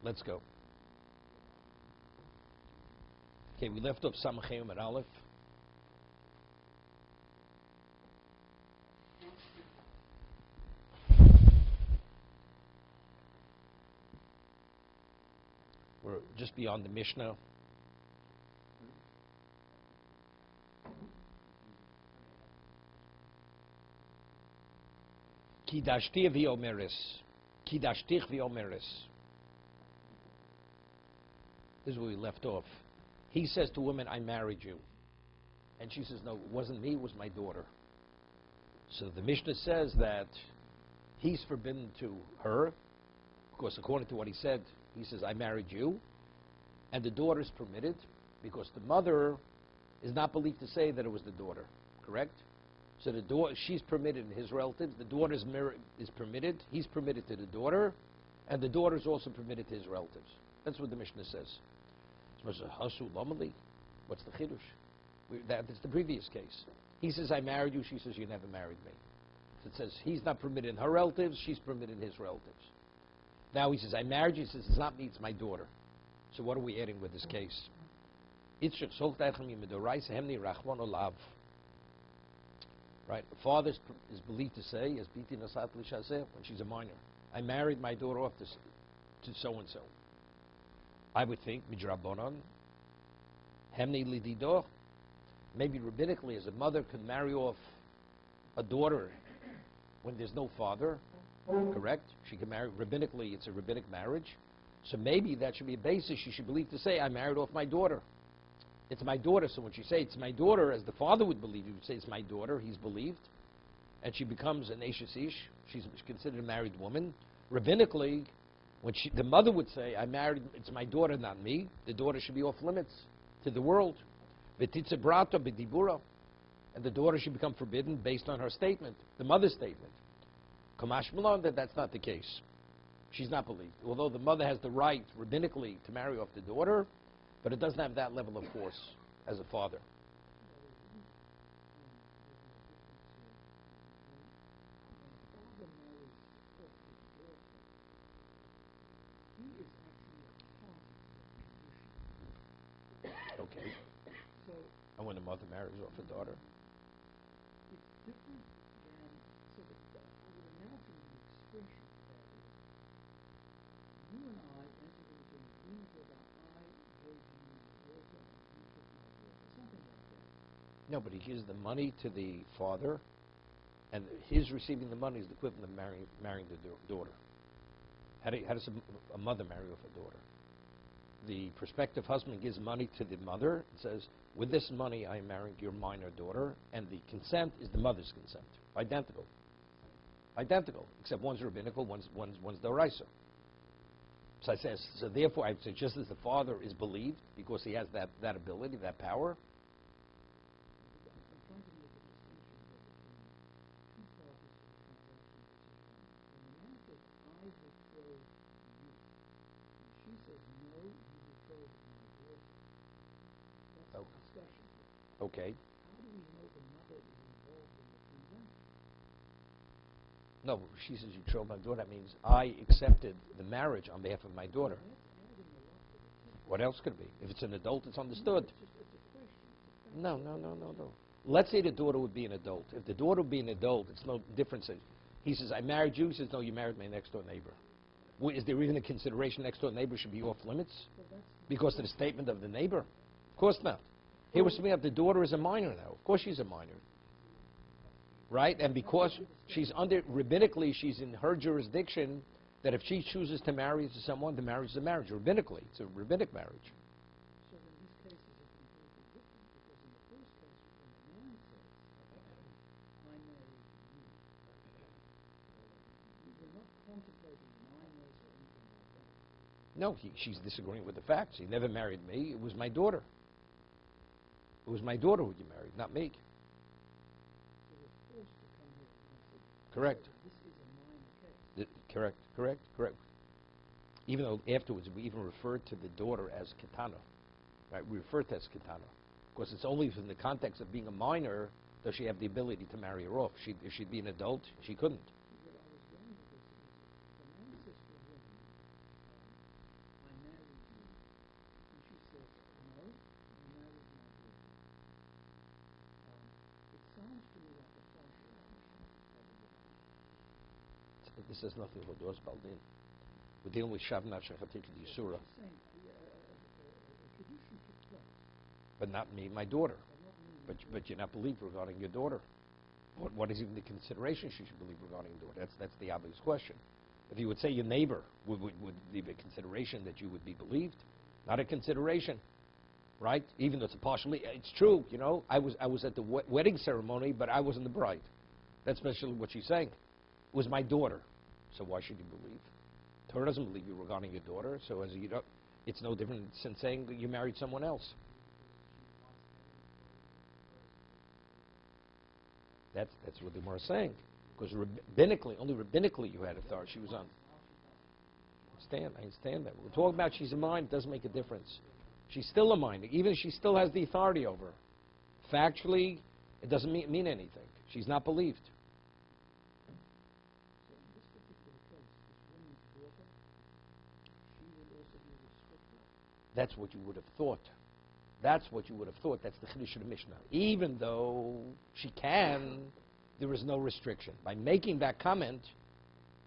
Let's go. Okay, we left off Samachem at Aleph. We're just beyond the Mishnah. Kidashti v'omeres. Kidaштих v'omeres. This is where we left off. He says to women, I married you. And she says, no, it wasn't me, it was my daughter. So the Mishnah says that he's forbidden to her, because according to what he said, he says, I married you. And the daughter is permitted, because the mother is not believed to say that it was the daughter. Correct? So the daughter, she's permitted in his relatives. The daughter is permitted. He's permitted to the daughter. And the daughter is also permitted to his relatives. That's what the Mishnah says. What's the chiddush? That's the previous case. He says, I married you. She says, you never married me. So it says, he's not permitted in her relatives. She's permitted in his relatives. Now he says, I married you. He says, it's not me, it's my daughter. So what are we adding with this case? Right? The father is believed to say, as Biti Nasat Lishazeh, when she's a minor, I married my daughter off to so-and-so. I would think, Midrabanan, Hemni Lidido, maybe rabbinically, as a mother can marry off a daughter when there's no father, correct? She can marry, rabbinically, it's a rabbinic marriage. So maybe that should be a basis. She should believe to say, I married off my daughter. It's my daughter. So when she say it's my daughter, as the father would believe, he would say it's my daughter, he's believed. And she becomes an Eshes Ish. She's considered a married woman. Rabbinically, when the mother would say, I married, it's my daughter, not me, the daughter should be off limits to the world. V'titze brata b'dibura. And the daughter should become forbidden based on her statement, the mother's statement. Kamash Malon, that's not the case. She's not believed. Although the mother has the right, rabbinically, to marry off the daughter, but it doesn't have that level of force as a father. Okay. And when the mother marries off a daughter? It's different than, so that I would imagine the expression that you and I entered into an agreement about I gave you my daughter and you took my daughter, something like that. No, but he gives the money to the father, and his receiving the money is the equivalent of marrying the daughter. How does a mother marry off a daughter? The prospective husband gives money to the mother and says, with this money I am marrying your minor daughter, and the consent is the mother's consent. Identical. Identical, except one's rabbinical, one's d'oraisa. So I says, so therefore I would say just as the father is believed, because he has that ability, that power. I'm trying to make a distinction between two parties to the transaction which is done. When the man says, I betroth you, and she says, no, you betrothed my daughter, that's a discussion here. Okay. How do we know the mother is involved in the transaction? No, she says you betrothed my daughter. That means I accepted the marriage on behalf of my daughter. That's adding a lot to the text. What else could it be? If it's an adult, it's understood. It's a question. No. Let's say the daughter would be an adult. If the daughter would be an adult, it's no difference. He says, I married you. He says, no, you married my next-door neighbor. Is there even a consideration next-door neighbor should be off limits? Because of the statement of the neighbor? Of course not. Here we're speaking of the daughter is a minor now. Of course she's a minor. Right? And because she's rabbinically, she's in her jurisdiction, that if she chooses to marry to someone, the marriage is a marriage. Rabbinically, it's a rabbinic marriage. So in these cases, it's completely different, because in the first case, when the man says, I married you, we're not contemplating minors or anything like that. No, she's disagreeing with the facts. He never married me. It was my daughter. It was my daughter who you married, not me. So we're forced to come here and say, Correct. this is a minor case. Correct. Even though afterwards we even referred to the daughter as Ketana. Right? We referred to her as Ketana. Because it's only in the context of being a minor does she have the ability to marry her off. If she'd be an adult, she couldn't. What I was getting at is, the man says to a woman, I This has nothing to do with Baldin. We're dealing with Shav Nafshe Chatik Yisura. But not me, my daughter. But you're not believed regarding your daughter. What is even the consideration she should believe regarding your daughter? That's the obvious question. If you would say your neighbor, would be a consideration that you would be believed? Not a consideration, right? Even though it's a partially, it's true, you know. I was at the wedding ceremony, but I wasn't the bride. That's especially what she's saying. It was my daughter, so why should you believe? Torah doesn't believe you regarding your daughter, so as you don't, it's no different than saying that you married someone else. That's what the Gemara is saying. Because only rabbinically you had authority. She was on. I understand that. We're talking about she's a minor. It doesn't make a difference. She's still a minor. Even if she still has the authority over her. Factually, it doesn't mean anything. She's not believed. So in this particular case, this woman's daughter, she will also be restricted. That's what you would have thought. That's what you would have thought. That's the Chiddush of the Mishnah. Even though she can, there is no restriction. By making that comment,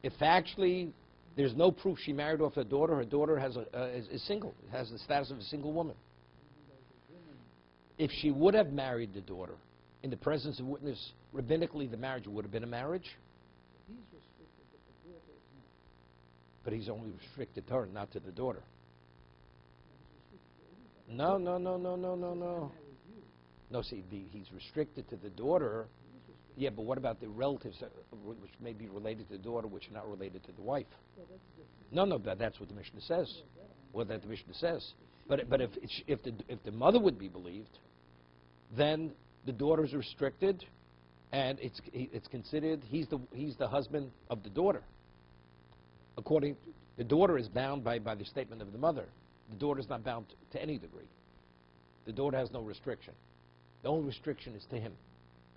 if actually there's no proof she married off her daughter is single, has the status of a single woman. If she would have married the daughter in the presence of witness, rabbinically the marriage would have been a marriage. He's restricted, but the daughter is not. But he's only restricted to her, not to the daughter. He's restricted to everybody. No. No, see, he's restricted to the daughter. Yeah, but what about the relatives which may be related to the daughter, which are not related to the wife? Well, that's different. No, but that's what the Mishnah says. Well, that the Mishnah says. But if the mother would be believed, then the daughter is restricted, and it's considered he's the husband of the daughter. According, the daughter is bound by the statement of the mother. The daughter is not bound to any degree. The daughter has no restriction. The only restriction is to him.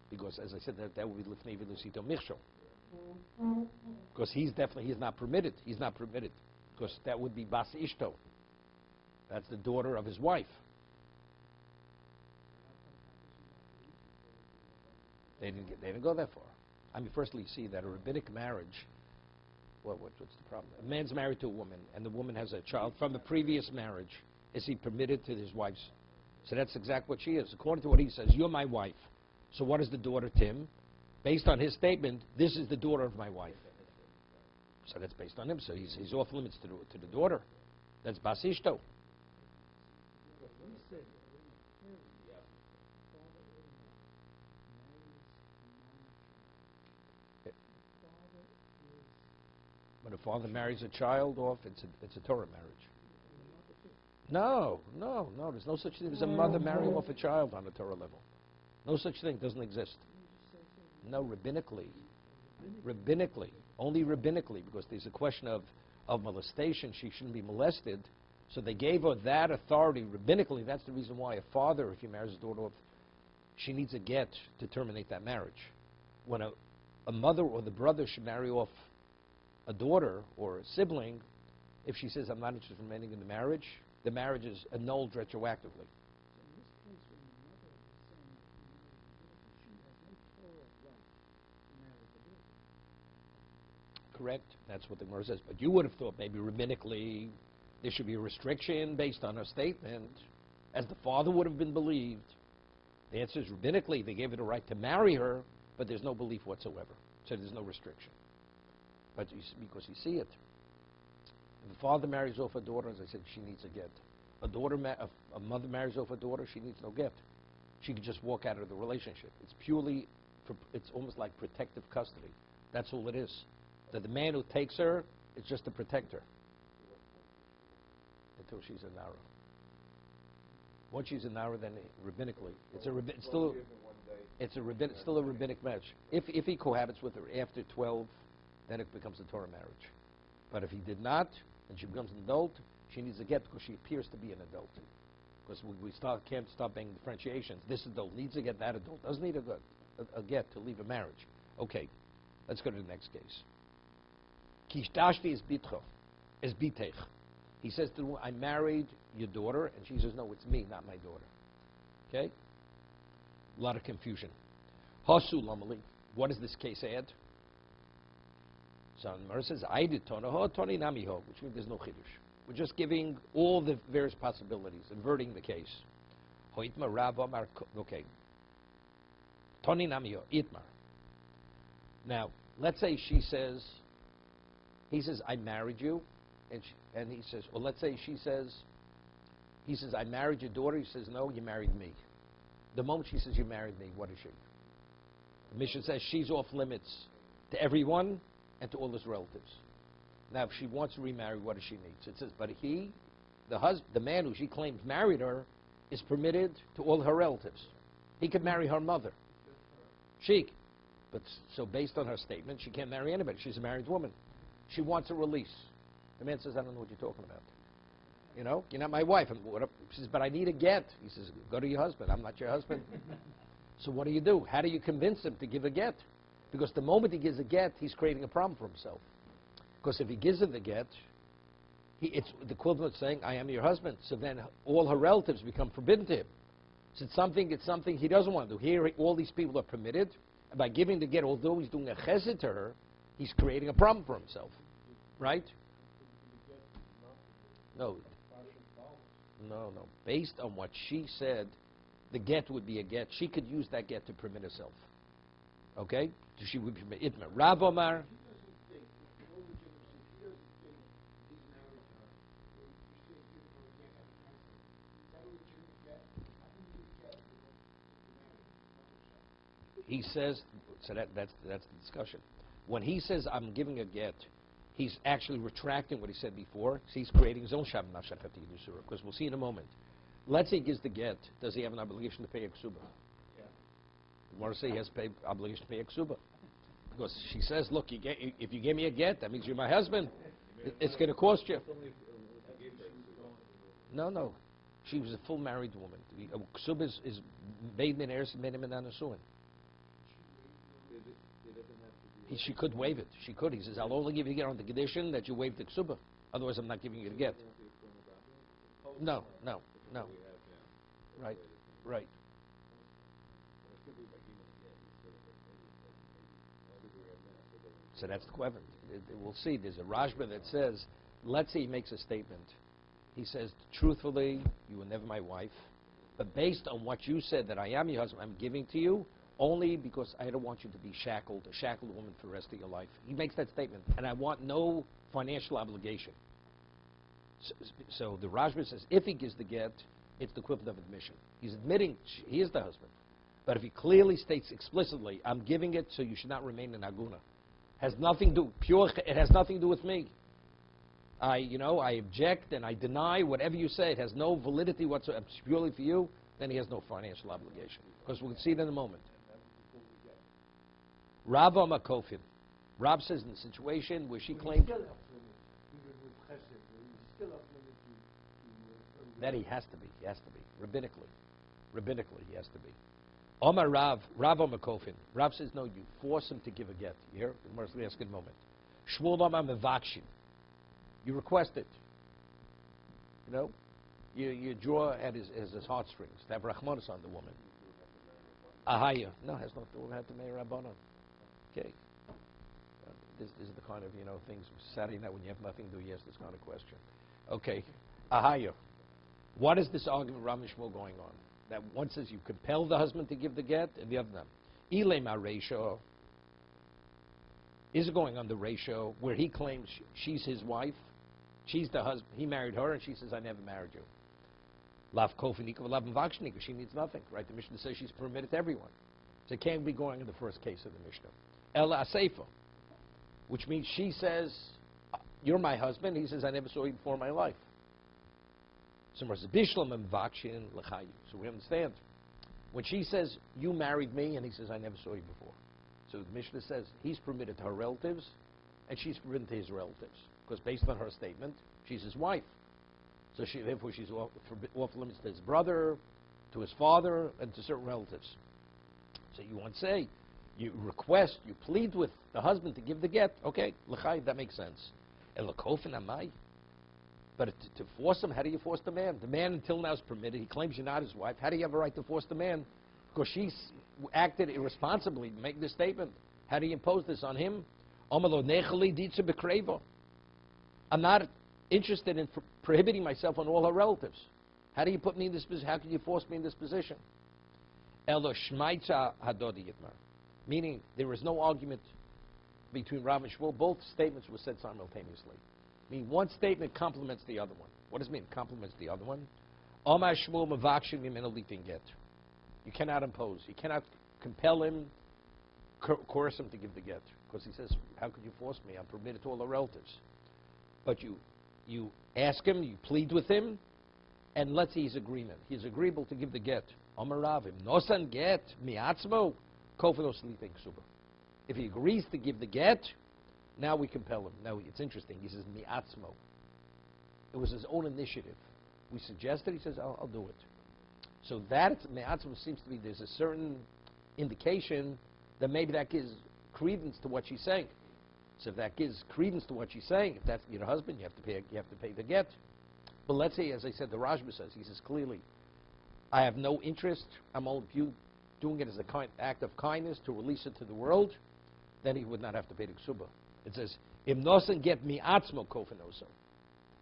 Because, as I said, that would be Lifnei V'Lusito Michshol. Because he's not permitted. He's not permitted. Because that would be Bas Ishto. That's the daughter of his wife. They didn't go that far. I mean, firstly, you see that a rabbinic marriage, what's the problem? A man's married to a woman, and the woman has a child from a previous marriage. Is he permitted to his wife's? So that's exactly what she is. According to what he says, you're my wife. So what is the daughter to him? Based on his statement, this is the daughter of my wife. So that's based on him. So he's off limits to the daughter. That's Bas Ishto. When a father marries a child off, it's a Torah marriage. No. There's no such thing as a mother marrying off a child on a Torah level. No such thing. Doesn't exist. No, rabbinically. Only rabbinically, because there's a question of molestation. She shouldn't be molested. So they gave her that authority rabbinically. That's the reason why a father, if he marries his daughter off, she needs a get to terminate that marriage. When a mother or the brother should marry off a daughter or a sibling, if she says, I'm not interested in remaining in the marriage is annulled retroactively. Correct. That's what the Gemara says. But you would have thought maybe rabbinically there should be a restriction based on her statement, as the father would have been believed. The answer is rabbinically they gave her the right to marry her, but there's no belief whatsoever. So there's no restriction. But because you see it. If the father marries off a daughter, as I said, she needs a get. A mother marries off a daughter, she needs no get. She could just walk out of the relationship. It's almost like protective custody. That's all it is. That the man who takes her is just to protect her until she's a nara. Once she's a nara, then rabbinically, it's still a rabbinic marriage. If he cohabits with her after 12, then it becomes a Torah marriage. But if he did not, and she becomes an adult, she needs a get because she appears to be an adult. Because we can't stop making differentiations. This adult needs a get, that adult doesn't need a get to leave a marriage. Okay, let's go to the next case. Kishtashti is bitech. He says to her, I married your daughter, and she says, no, it's me, not my daughter. Okay? A lot of confusion. Hasu lamali. What does this case add? So Gemara says, I did tonaho, toni namiho, which means there's no chiddush. We're just giving all the various possibilities, inverting the case. Hoitma Rav Amar, okay. Toni namiho, itmar. Now, let's say he says, I married you, and he says, well, let's say he says, I married your daughter. He says, no, you married me. The moment she says, you married me, what is she? The Mishnah says she's off limits to everyone and to all his relatives. Now, if she wants to remarry, what does she need? So it says, but the man who she claims married her, is permitted to all her relatives. He could marry her mother. But so based on her statement, she can't marry anybody. She's a married woman. She wants a release. The man says, I don't know what you're talking about. You're not my wife. She says, but I need a get. He says, go to your husband. I'm not your husband. So what do? How do you convince him to give a get? Because the moment he gives a get, he's creating a problem for himself. Because if he gives her the get, it's the equivalent of saying, I am your husband. So then all her relatives become forbidden to him. So it's something he doesn't want to do. Here, all these people are permitted. And by giving the get, although he's doing a chesed to her, he's creating a problem for himself. Right? No. Based on what she said, the get would be a get. She could use that get to permit herself. Okay? So she would be itmar. Rav Omar. He says, so that's the discussion. When he says, I'm giving a get, he's actually retracting what he said before. So he's creating his own Shabbat Nafshach Yidusura, because we'll see in a moment. Let's say he gives the get. Does he have an obligation to pay a ksuba? Yeah. You want to say he has to pay obligation to pay a ksuba? Because she says, look, if you gave me a get, that means you're my husband. It's going to cost you. No. She was a full married woman. Ksuba is made in eres, made in anasuin. She could waive it. She could. He says, I'll only give you a get on the condition that you waive the ksuba. Otherwise, I'm not giving you the get. No. Right. So that's the question. We'll see. There's a Rashba that says, let's say he makes a statement. He says, truthfully, you were never my wife. But based on what you said that I am your husband, I'm giving to you, only because I don't want you to be shackled, a shackled woman for the rest of your life. He makes that statement. And I want no financial obligation. So the Rashba says, if he gives the get, it's the equivalent of admission. He's admitting he is the husband. But if he clearly states explicitly, I'm giving it so you should not remain in aguna. Has nothing to it has nothing to do with me. I object and I deny whatever you say. It has no validity whatsoever. It's purely for you. Then he has no financial obligation. Because we'll see it in a moment. Rav Amakofin. Rav says in the situation where she claimed that he has to be. Rabbinically, he has to be. Omar Rav Amakofin. Rav says, no, you force him to give a get. You hear? We're going to ask in a moment. Shmuel Omar Mevakshin. You request it. You draw at his heartstrings to have Rachmanis on the woman. Ahaya. No, has not the woman had to marry Rabbanon. Okay. This is the kind of, things Saturday night when you have nothing to do, you ask this kind of question. Okay. Ahaya. What is this argument, Rav and Shmuel, going on? That one says you compel the husband to give the get, and the other not. Ilema ratio is going on the ratio where he claims she's his wife, she's the husband, he married her, and she says, I never married you. Lav kofinika, lav mvakshnika, she needs nothing, right? The Mishnah says she's permitted to everyone. So it can't be going in the first case of the Mishnah. Ela aseifa, which means she says, you're my husband, he says, I never saw you before in my life. So we understand. When she says, you married me, and he says, I never saw you before. So the Mishnah says, he's permitted to her relatives, and she's permitted to his relatives. Because based on her statement, she's his wife. So therefore she's off limits to his brother, to his father, and to certain relatives. So you want to say, you request, you plead with the husband to give the get. Okay, l'chai, that makes sense. Elakofin amai. But to force him, how do you force the man? The man until now is permitted. He claims you're not his wife. How do you have a right to force the man? Because she's acted irresponsibly to make this statement. How do you impose this on him? Omelo nechali ditza bekrevo. I'm not interested in prohibiting myself on all her relatives. How do you put me in this position? How can you force me in this position? Elo shmaitza hadodi yitmar. Meaning, there is no argument between Rav and Shmuel. Both statements were said simultaneously. Meaning, one statement complements the other one. What does it mean? Complements the other one. Omar Shmuel mavakshin mimenu litin get. You cannot impose. You cannot compel him, coerce him to give the get. Because he says, how could you force me? I'm permitted to all the relatives. But you ask him, you plead with him, and let's see his agreement. He's agreeable to give the get. Omar Ravim, nosan get, miatzmo, kofinos litin ksuba. If he agrees to give the get, now we compel him. Now, it's interesting. He says, miatzmo. It was his own initiative. We suggested, he says, I'll do it. So that, me'atzma, seems to be, there's a certain indication that maybe that gives credence to what she's saying. So if that gives credence to what she's saying, if that's your husband, you have to pay the get. But let's say, as I said, the Rashba says, he says clearly, I have no interest, I'm only doing it as a act of kindness to release it to the world, then he would not have to pay the ksuba. It says, Im nosen get mi'atzmo kofenoso.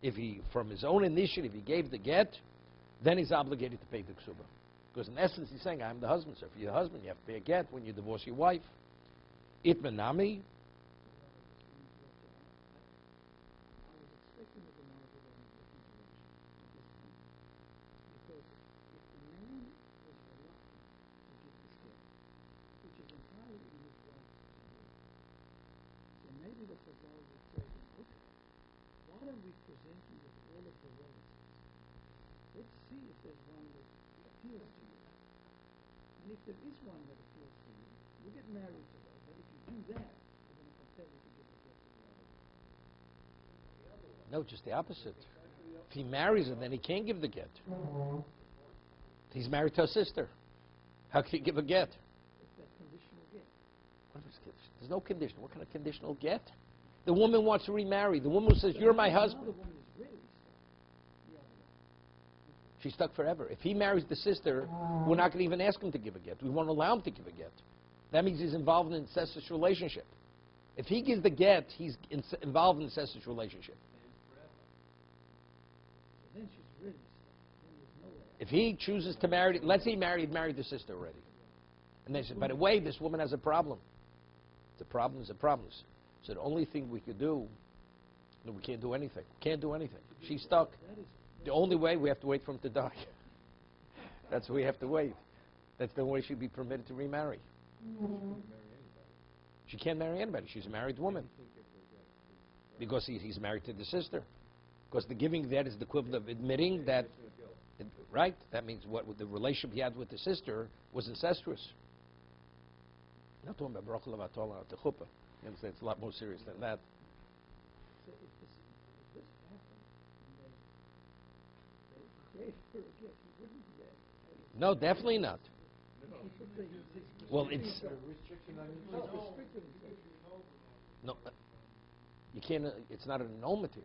If he, from his own initiative, he gave the get, then he's obligated to pay the ksuba. Because in essence, he's saying, I'm the husband. So if you're the husband, you have to pay a get when you divorce your wife. Itmanami. If there is one that appeals to you, you get married to her. But if you do that, you're going to compel you to give the gift to the other one. No, just the opposite. If he marries her, then he can't give the get. He's married to her sister. How can he give a get? It's that conditional get. What is condition? There's no condition. What kind of conditional get? The woman wants to remarry. The woman says, you're my husband. The woman is really stuck. The other one. She's stuck forever. If he marries the sister, we're not going to even ask him to give a get. We won't allow him to give a get. That means he's involved in an incestuous relationship. If he gives the get, he's involved in an incestuous relationship. So then she's really stuck. Then there's no way. If he chooses to marry, let's say he married the sister already. And they said, by the way, this woman has a problem. The problem is a problem. So the only thing we could do, no, we can't do anything. Can't do anything. She's stuck. The only way, we have to wait for him to die. That's what we have to wait. That's the way she'd be permitted to remarry. She can't marry anybody. She's a married woman. Because he's married to the sister. Because the giving that is the equivalent of admitting that, right? That means what the relationship he had with the sister was incestuous. Not talking about Baruch Levat Torah at the chuppah. You understand? It's a lot more serious than that. So if this happened, and they gave her a gift, he wouldn't get. No, definitely not. His Well, it's restricted himself. no. You can't. It's not an annulment here.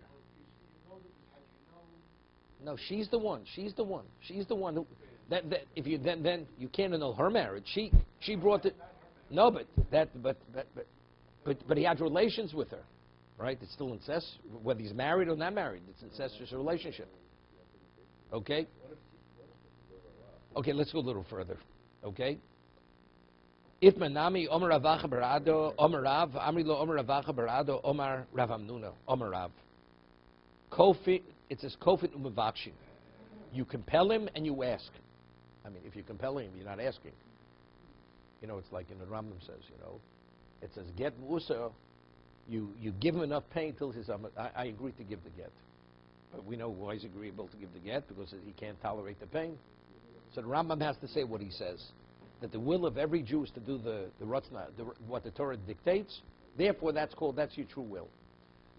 No, she's the one. She's the one. She's the one who. That if you then you can't annul her marriage. She brought it. No, but he had relations with her, right? It's still incest. Whether he's married or not married, it's incestuous relationship. Okay. Okay, let's go a little further. Okay. Itmanami Omar Ravacha Barado Omar Rav Amri Lo Omar Ravacha Barado Omar Rav Amnuna Omar Rav. Kofi. It says Kofit Umavakshin. You compel him and you ask. I mean, if you compel him, you're not asking. You know, it's like in the Rambam says, you know, it says get musa. You give him enough pain till he says, I agree to give the get. But we know why he's agreeable to give the get, because he can't tolerate the pain. So the Rambam has to say what he says, that the will of every Jew is to do the Ratzna, what the Torah dictates. Therefore, that's your true will.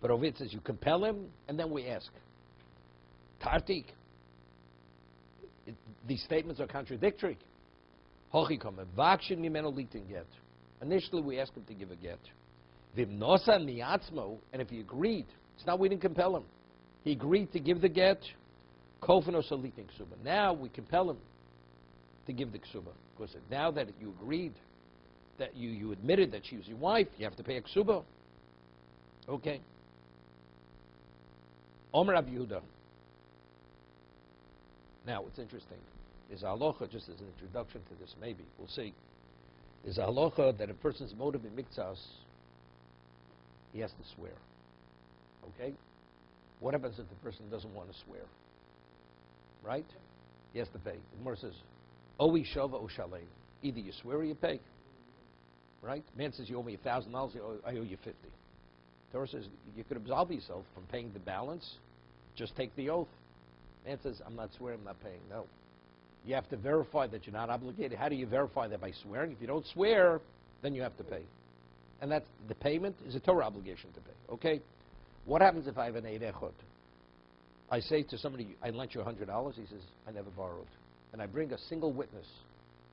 But over it says you compel him, and then we ask. Tartik. These statements are contradictory. Initially, we ask him to give a get. And if he agreed, it's not we didn't compel him. He agreed to give the get. Now we compel him to give the ksuba. Because now that you agreed, that you admitted that she was your wife, you have to pay a ksuba. Okay. Omer Rav Yehuda. Now, it's interesting. There's a halacha, just as an introduction to this, maybe, we'll see. There's a halacha that a person's motive in mikzas, he has to swear. Okay? What happens if the person doesn't want to swear? Right? He has to pay. The Gemara says, Owi shava o shalem. Either you swear or you pay. Right? Man says, you owe me $1,000, I owe you 50. Torah says, you could absolve yourself from paying the balance, just take the oath. Man says, I'm not swearing, I'm not paying. No. You have to verify that you're not obligated. How do you verify that? By swearing. If you don't swear, then you have to pay. And that's, the payment is a Torah obligation to pay. Okay? What happens if I have an Eid Echad? I say to somebody, I lent you $100. He says, I never borrowed. And I bring a single witness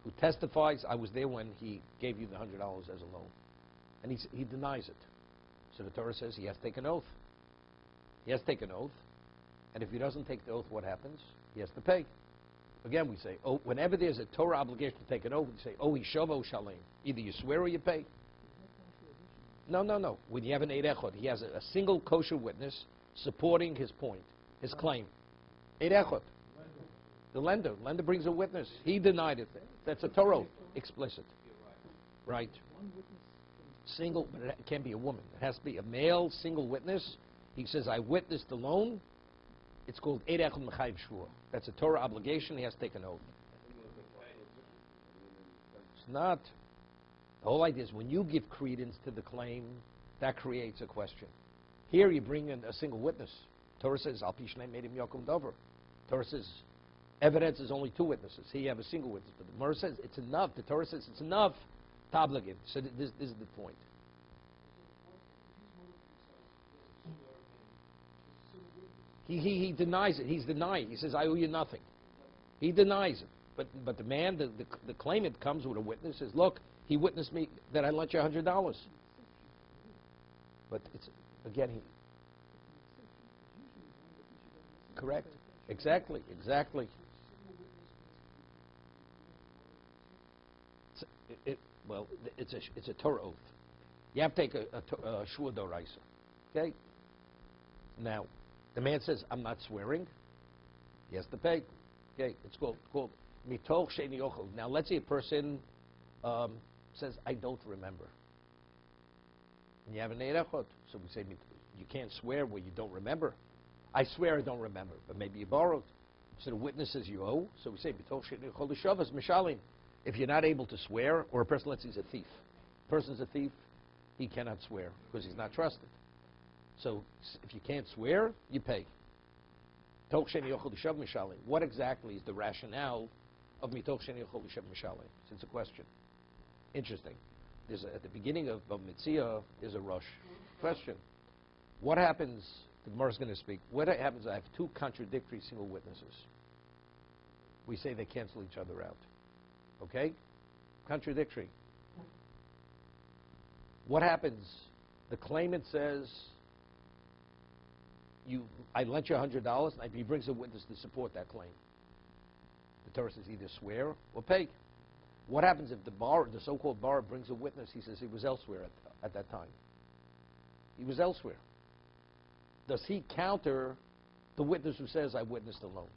who testifies I was there when he gave you the $100 as a loan. And he denies it. So the Torah says he has to take an oath. He has to take an oath. And if he doesn't take the oath, what happens? He has to pay. Again, we say, oh, whenever there's a Torah obligation to take an oath, we say, oh, Yishavo Shalim. Either you swear or you pay. No. When you have an Eid Echad, he has a single kosher witness supporting his point, his claim. Eid Echad. The lender brings a witness. He denied it. That's a Torah oath, explicit. Right. Single, but it can't be a woman. It has to be a male single witness. He says, I witnessed the loan. It's called Eid Echad Mechayiv Shvua. That's a Torah obligation. He has to take an oath. It's not. The whole idea is when you give credence to the claim, that creates a question. Here you bring in a single witness. Torah says, Al Pishnei made him Yakum Dover. Torah says, evidence is only two witnesses. Here you have a single witness. But the Gemara says it's enough. The Torah says it's enough to obligate. So this is the point. He denies it. He's denying. He says, I owe you nothing. He denies it. But the man, the claimant comes with a witness, says, look, he witnessed me that I lent you $100. But it's, again, correct. Exactly. It's a Torah oath. You have to take a Shua Doraisa. Okay? Now, the man says, I'm not swearing. He has to pay. Okay, it's called mitoch sheni ochel. Now, let's say a person says, I don't remember. And you have an Eid Echad. So we say, you can't swear where you don't remember. I swear I don't remember, but maybe you borrowed. So the witness says you owe. So we say, mitoch sheni ochel l'shavas mishalim. If you're not able to swear, or a person, let's say he's a thief. A person's a thief, he cannot swear because he's not trusted. So if you can't swear, you pay. What exactly is the rationale of mitoch sheni yochel l'shav mishalim? It's a question. Interesting. At the beginning of Mitzvah, there's a rush. Question. What happens, the Gemara is going to speak, what happens if I have two contradictory single witnesses? We say they cancel each other out. Okay? Contradictory. What happens? The claimant says, I lent you $100, and he brings a witness to support that claim. The Torah says either swear or pay. What happens if the so-called borrower brings a witness? He says he was elsewhere at that time. He was elsewhere. Does he counter the witness who says I witnessed the loan?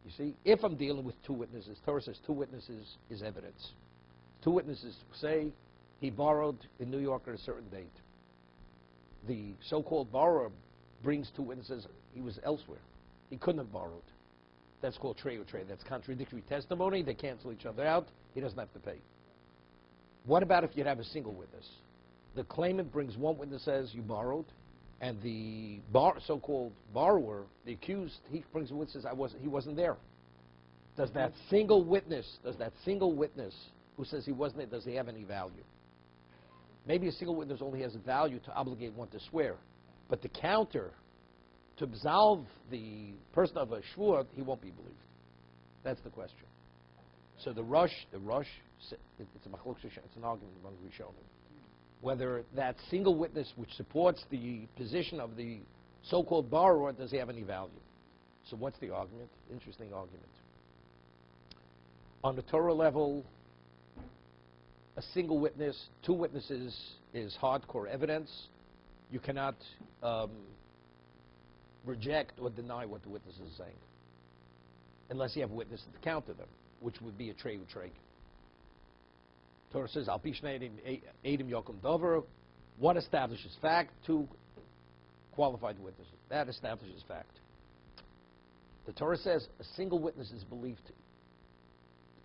You see, if I'm dealing with two witnesses, Torah says two witnesses is evidence. Two witnesses say he borrowed in New York at a certain date. The so-called borrower brings two witnesses. He was elsewhere. He couldn't have borrowed. That's called trey or trey. That's contradictory testimony. They cancel each other out. He doesn't have to pay. What about if you have a single witness? The claimant brings one witness, says you borrowed, and the so-called borrower, the accused, he brings a witness, says he wasn't there. Does that single witness who says he wasn't there, does he have any value? Maybe a single witness only has value to obligate one to swear. But the counter, to absolve the person of a shvua, he won't be believed. That's the question. So the rush, it's a machlok, it's an argument among Rishonim. Whether that single witness which supports the position of the so-called borrower, does he have any value? So what's the argument? Interesting argument. On the Torah level, a single witness, two witnesses is hardcore evidence. You cannot reject or deny what the witness is saying, unless you have witnesses to counter them, which would be a trey u'trey. Torah says, Al Pishnei Eidim Yokum Dover. What establishes fact? Two qualified witnesses. That establishes fact. The Torah says a single witness is believed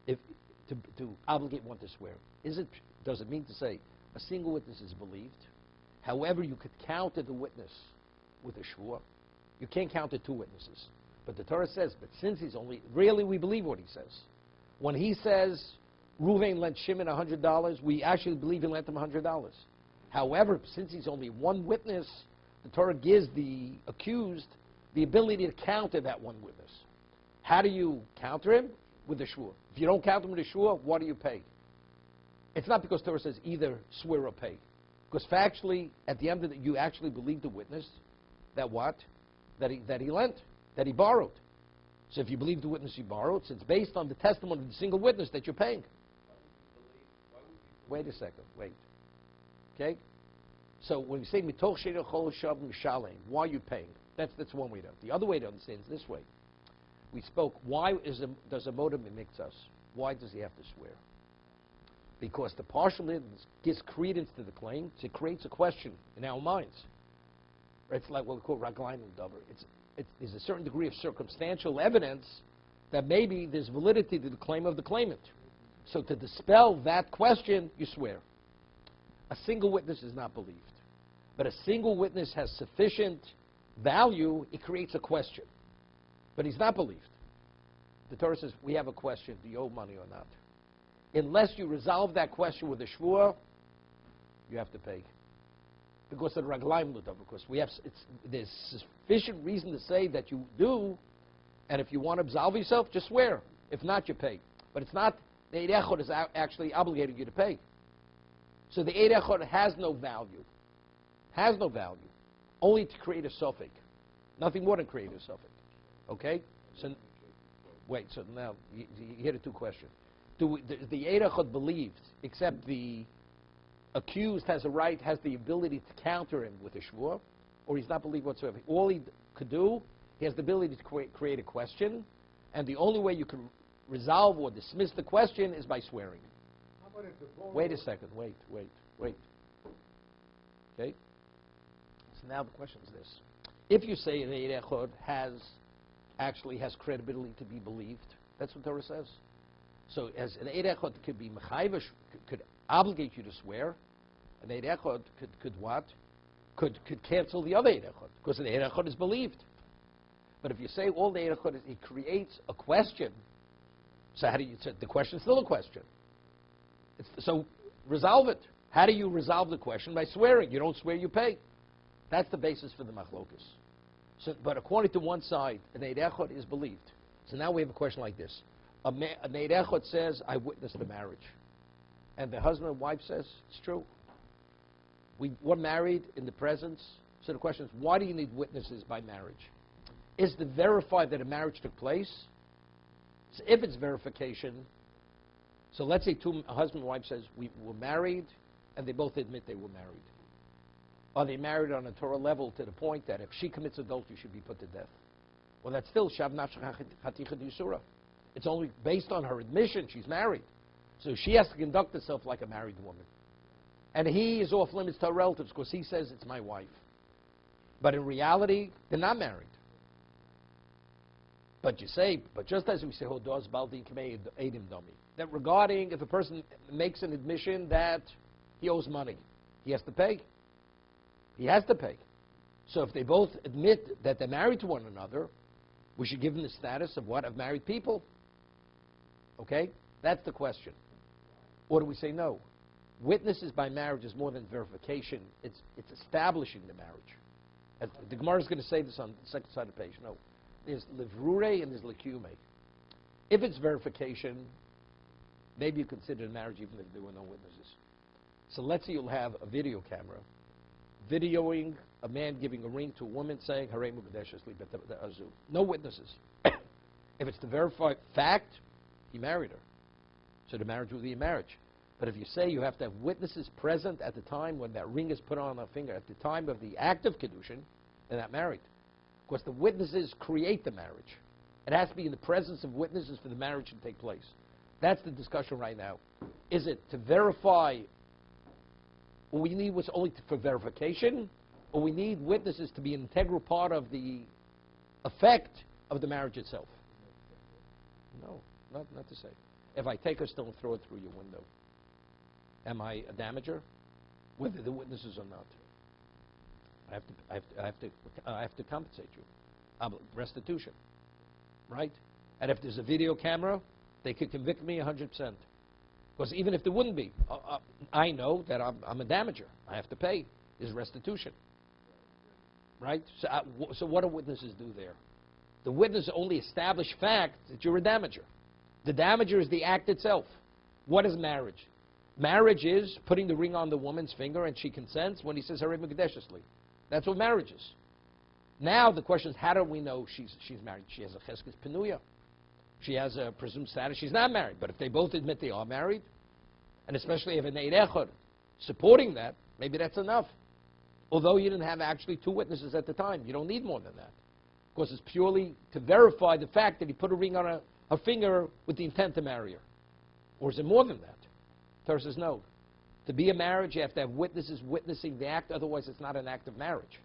to obligate one to swear. Does it mean to say a single witness is believed? However, you could counter the witness with a shvua. You can't counter two witnesses. But the Torah says, but since he's only, really we believe what he says. When he says, Ruvain lent Shimon $100, we actually believe he lent him $100. However, since he's only one witness, the Torah gives the accused the ability to counter that one witness. How do you counter him? With a shvua. If you don't counter him with a shvua, what do you pay? It's not because Torah says either swear or pay. Because factually, at the end of it, you actually believe the witness that what? That he lent, that he borrowed. So if you believe the witness he borrowed, it's based on the testimony of the single witness that you're paying. Wait a second, wait. Okay? So when we say mitoch she'er chol shav mishalem, why are you paying? That's one way to. The other way to understand is this way. We spoke, why does a motive mimics us? Why does he have to swear? Because the partial evidence gives credence to the claim, so it creates a question in our minds. It's like what we call raglaim davar. There's a certain degree of circumstantial evidence that maybe there's validity to the claim of the claimant. So to dispel that question, you swear. A single witness is not believed. But a single witness has sufficient value, it creates a question. But he's not believed. The Torah says, we have a question, do you owe money or not? Unless you resolve that question with a shvua, you have to pay. Because of the raglaim ludav, because there's sufficient reason to say that you do, and if you want to absolve yourself, just swear. If not, you pay. But it's not, the Eid Echad is actually obligating you to pay. So the Eid Echad has no value. Has no value. Only to create a suffix. Nothing more than create a suffix. Okay? So, wait, so now, you hear the two questions. The Eid Echad believes, except the accused has the ability to counter him with a shvua, or he's not believed whatsoever. All he could do, he has the ability to create a question, and the only way you can resolve or dismiss the question is by swearing. Wait a second, wait. Okay? So now the question is this. If you say an Eid Echad has credibility to be believed, that's what Torah says. So as an Eid Echad could be mechayiv, could obligate you to swear, an Eid Echad could cancel the other Eid Echad, because an Eid Echad is believed. But if you say all the Eid Echad it creates a question, so how do you? So the question is still a question. So resolve it. How do you resolve the question? By swearing. You don't swear, you pay. That's the basis for the machlokus. So, but according to one side, an Eid Echad is believed. So now we have a question like this. An Eid Echad says, I witnessed the marriage. And the husband and wife says, it's true. We're married in the presence. So the question is, why do you need witnesses by marriage? Is to verify that a marriage took place? So if it's verification, so let's say a husband and wife says, we were married, and they both admit they were married. Are they married on a Torah level to the point that if she commits adultery, she should be put to death? Well, that's still shav nafshach haticha d'yisura. It's only based on her admission she's married. So she has to conduct herself like a married woman. And he is off limits to her relatives because he says it's my wife. But in reality, they're not married. But just as we say, that regarding if a person makes an admission that he owes money, he has to pay. He has to pay. So if they both admit that they're married to one another, we should give them the status of what? Of married people. Okay? That's the question. Or do we say no? Witnesses by marriage is more than verification. It's establishing the marriage. And the Gemara is going to say this on the second side of the page. No. There's livrure and there's likume. If it's verification, maybe you consider a marriage even if there were no witnesses. So let's say you'll have a video camera videoing a man giving a ring to a woman saying, Harei Mukadeshes Li Bet Azu. No witnesses. If it's the verified fact, he married her. So the marriage will be a marriage. But if you say you have to have witnesses present at the time when that ring is put on the finger, at the time of the act of kiddushin, they're not married. Because the witnesses create the marriage. It has to be in the presence of witnesses for the marriage to take place. That's the discussion right now. Is it to verify, what we need was only for verification, or we need witnesses to be an integral part of the effect of the marriage itself? No, not to say. If I take a stone and throw it through your window, am I a damager? Whether the witnesses or not. I have to compensate you. Restitution. Right? And if there's a video camera, they could convict me 100%. Because even if there wouldn't be, I know that I'm a damager. I have to pay. There's restitution. Right? So what do witnesses do there? The witness only establish fact that you're a damager. The damager is the act itself. What is marriage? Marriage is putting the ring on the woman's finger and she consents when he says Harei Mekadeshesli. That's what marriage is. Now the question is, how do we know she's married? She has a cheskes penuya. She has a presumed status. She's not married. But if they both admit they are married, and especially if an eid echad supporting that, maybe that's enough. Although you didn't have actually two witnesses at the time. You don't need more than that. Because it's purely to verify the fact that he put a ring on her finger with the intent to marry her. Or is it more than that? Torah says no. To be a marriage, you have to have witnesses witnessing the act. Otherwise, it's not an act of marriage.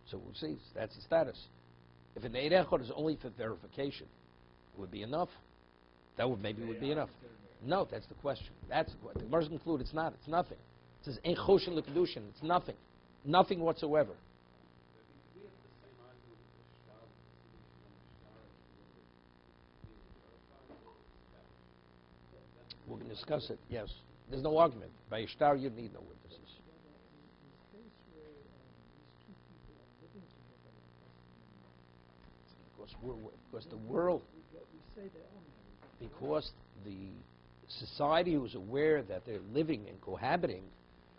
So we'll see. That's the status. If an eid echad is only for verification, it would be enough. That would be enough. No, that's the question. That's the question. The Gemara conclude it's not. It's nothing. It says ein choshen l'kedushin. It's nothing. Nothing whatsoever. We're going to discuss it. Yes. There's no argument. By Ishtar, you need no witnesses. Because the world, because the society who is aware that they're living and cohabiting,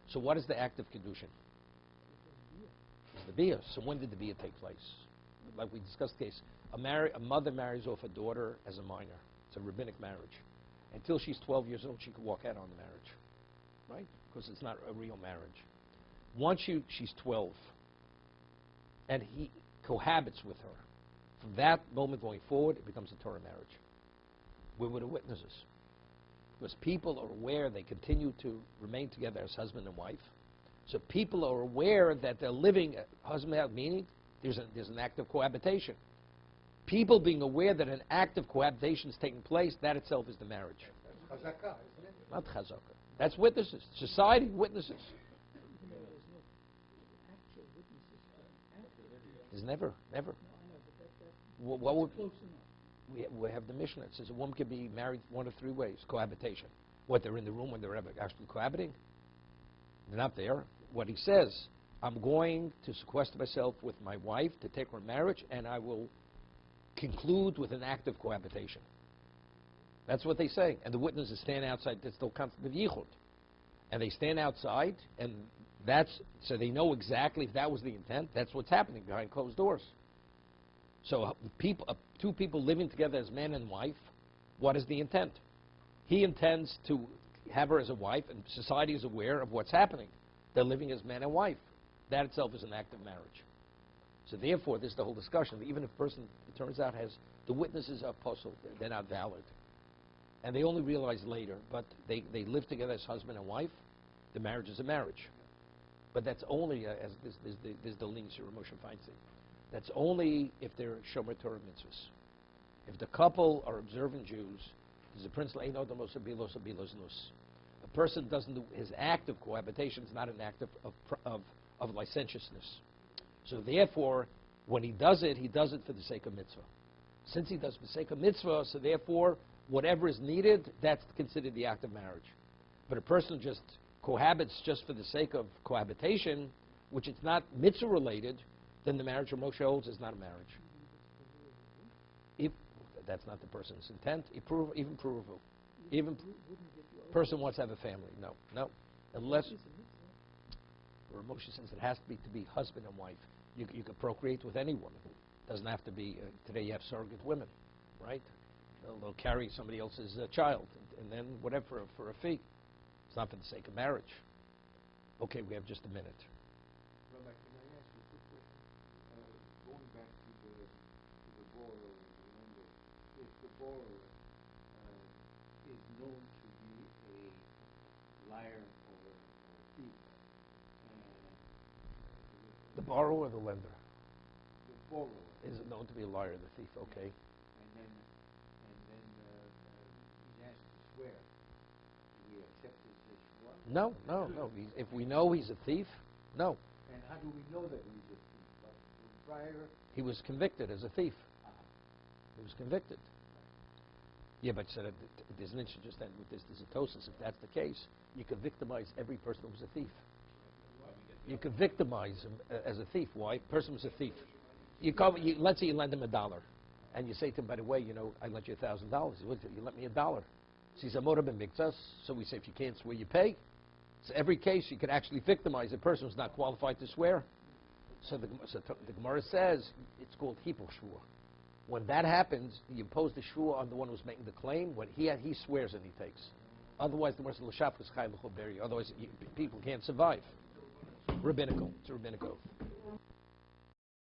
so what is the act of kiddushin? It's the bia. So when did the bia take place? Like we discussed the case, a mother marries off a daughter as a minor. It's a rabbinic marriage. Until she's 12 years old, she can walk out on the marriage, right? Because it's not a real marriage. Once she's 12, and he cohabits with her, from that moment going forward, it becomes a Torah marriage. Where were the witnesses? Because people are aware they continue to remain together as husband and wife. So people are aware that they're living husband and wife, meaning there's an act of cohabitation. People being aware that an act of cohabitation is taking place, that itself is the marriage. That's chazakah, isn't it? Not chazakah. That's witnesses. Society, witnesses. There's never. What would, we have the Mishnah. It says a woman can be married one of three ways. Cohabitation. What, they're in the room when they're actually cohabiting? They're not there. What he says, I'm going to sequester myself with my wife to take her marriage, and I will conclude with an act of cohabitation. That's what they say. And the witnesses stand outside. That's the concept of yichud. And they stand outside, and so they know exactly if that was the intent. That's what's happening behind closed doors. So two people living together as man and wife, what is the intent? He intends to have her as a wife, and society is aware of what's happening. They're living as man and wife. That itself is an act of marriage. So therefore, this is the whole discussion. Even if a person, it turns out, has the witnesses are apostle, they're not valid. And they only realize later, but they live together as husband and wife, the marriage is a marriage. But that's only, as there's the links here, Moshe Feinstein. That's only if they're Shomer Torah mitzvahs. If the couple are observant Jews, there's a principle, Ein Odom Lo Sabilos Abilos Nus. A person doesn't do, his act of cohabitation is not an act of licentiousness. So therefore, when he does it for the sake of mitzvah. Since he does it for the sake of mitzvah, so therefore, whatever is needed, that's considered the act of marriage. But a person just cohabits just for the sake of cohabitation, which it's not mitzvah related, then the marriage of Moshe holds is not a marriage. If that's not the person's intent, even provable. Even person wants to have a family. No. Unless, or Moshe says it has to be husband and wife. You could procreate with anyone. Doesn't have to be, today you have surrogate women, right? They'll carry somebody else's child, and then whatever for a fee. It's not for the sake of marriage. Okay, we have just a minute. Rabbi, can I ask you a quick question? Going back to the borrower and the lender, if the borrower is known to be a liar or a thief, The borrower or the lender? the borrower Is it known to be a liar or the thief? Okay. and then he's asked to swear, do we accept his swear? No. If we know he's a thief, no. And how do we know that he's a thief? But prior, He was convicted as a thief. uh, He was convicted. Yeah, but so there's an issue just then with this disitosis. If that's the case, you could victimize every person who's a thief. You could victimize him as a thief. Why? Person was a thief. Let's say you lend him $1, and you say to him, by the way, I lent you $1,000. You lent me $1. So he said, so we say, if you can't swear, you pay. So every case, you could actually victimize a person who's not qualified to swear. So the Gemara says it's called hipur shvua. When that happens, you impose the shvua on the one who's making the claim. When he swears and he takes. Otherwise, the Gemara says l'shafkas chai l'chol beri. Otherwise, people can't survive. Rabbinical. It's a rabbinical oath.